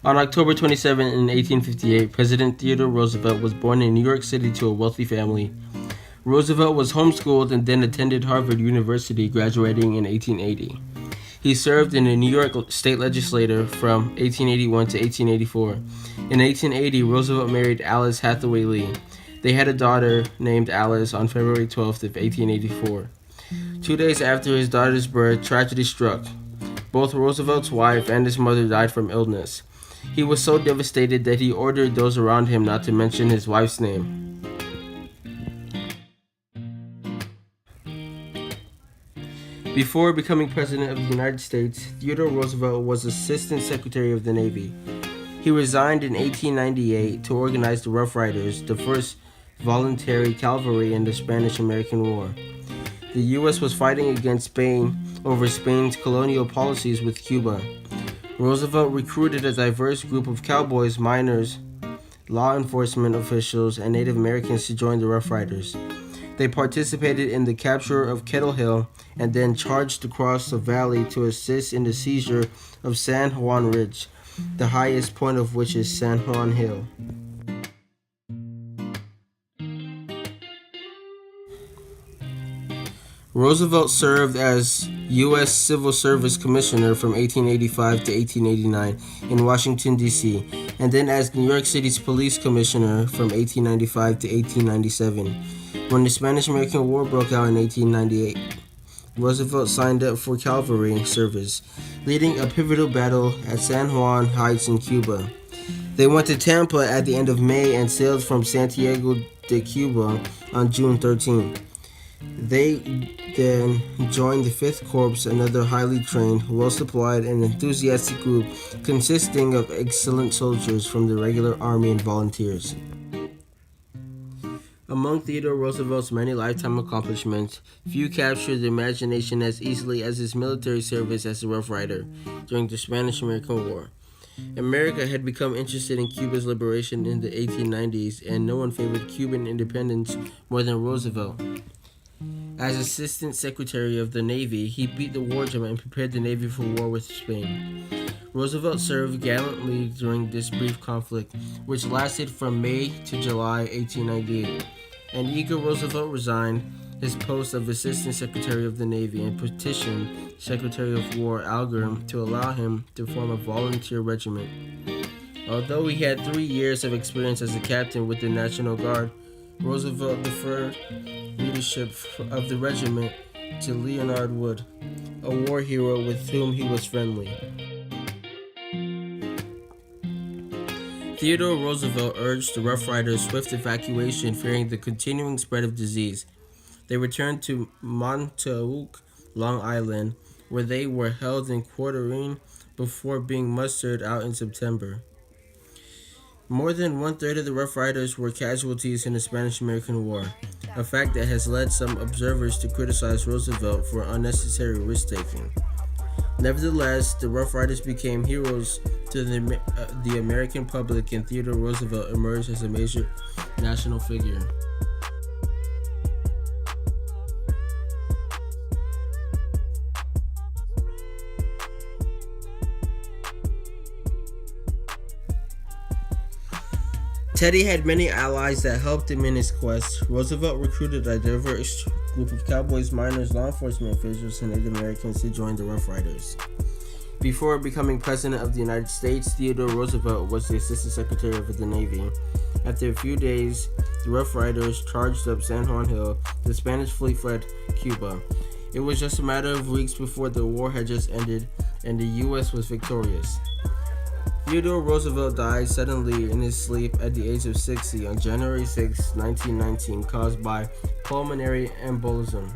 On October 27, 1858, President Theodore Roosevelt was born in New York City to a wealthy family. Roosevelt was homeschooled and then attended Harvard University, graduating in 1880. He served in the New York State Legislature from 1881 to 1884. In 1880, Roosevelt married Alice Hathaway Lee. They had a daughter named Alice on February 12th of 1884. 2 days after his daughter's birth, tragedy struck. Both Roosevelt's wife and his mother died from illness. He was so devastated that he ordered those around him not to mention his wife's name. Before becoming President of the United States, Theodore Roosevelt was Assistant Secretary of the Navy. He resigned in 1898 to organize the Rough Riders, the first voluntary cavalry in the Spanish-American War. The U.S. was fighting against Spain over Spain's colonial policies with Cuba. Roosevelt recruited a diverse group of cowboys, miners, law enforcement officials, and Native Americans to join the Rough Riders. They participated in the capture of Kettle Hill and then charged across the valley to assist in the seizure of San Juan Ridge, the highest point of which is San Juan Hill. Roosevelt served as U.S. Civil Service Commissioner from 1885 to 1889 in Washington, D.C., and then as New York City's Police Commissioner from 1895 to 1897. When the Spanish-American War broke out in 1898, Roosevelt signed up for cavalry service, leading a pivotal battle at San Juan Heights in Cuba. They went to Tampa at the end of May and sailed from Santiago de Cuba on June 13. They then joined the 5th Corps, another highly trained, well-supplied, and enthusiastic group consisting of excellent soldiers from the regular army and volunteers. Among Theodore Roosevelt's many lifetime accomplishments, few captured the imagination as easily as his military service as a Rough Rider during the Spanish-American War. America had become interested in Cuba's liberation in the 1890s, and no one favored Cuban independence more than Roosevelt. As Assistant Secretary of the Navy, he beat the war drum and prepared the Navy for war with Spain. Roosevelt served gallantly during this brief conflict, which lasted from May to July 1898. And eager Roosevelt resigned his post of Assistant Secretary of the Navy and petitioned Secretary of War Al Gurn to allow him to form a volunteer regiment. Although he had 3 years of experience as a captain with the National Guard, Roosevelt deferred leadership of the regiment to Leonard Wood, a war hero with whom he was friendly. Theodore Roosevelt urged the Rough Riders' swift evacuation, fearing the continuing spread of disease. They returned to Montauk, Long Island, where they were held in quarantine before being mustered out in September. More than one-third of the Rough Riders were casualties in the Spanish-American War, a fact that has led some observers to criticize Roosevelt for unnecessary risk-taking. Nevertheless, the Rough Riders became heroes to the American public, and Theodore Roosevelt emerged as a major national figure. Teddy had many allies that helped him in his quest. Roosevelt recruited a diverse group of cowboys, miners, law enforcement officials, and Native Americans to join the Rough Riders. Before becoming President of the United States, Theodore Roosevelt was the Assistant Secretary of the Navy. After a few days, the Rough Riders charged up San Juan Hill. The Spanish fleet fled Cuba. It was just a matter of weeks before the war had just ended, and the U.S. was victorious. Theodore Roosevelt died suddenly in his sleep at the age of 60 on January 6, 1919, caused by pulmonary embolism.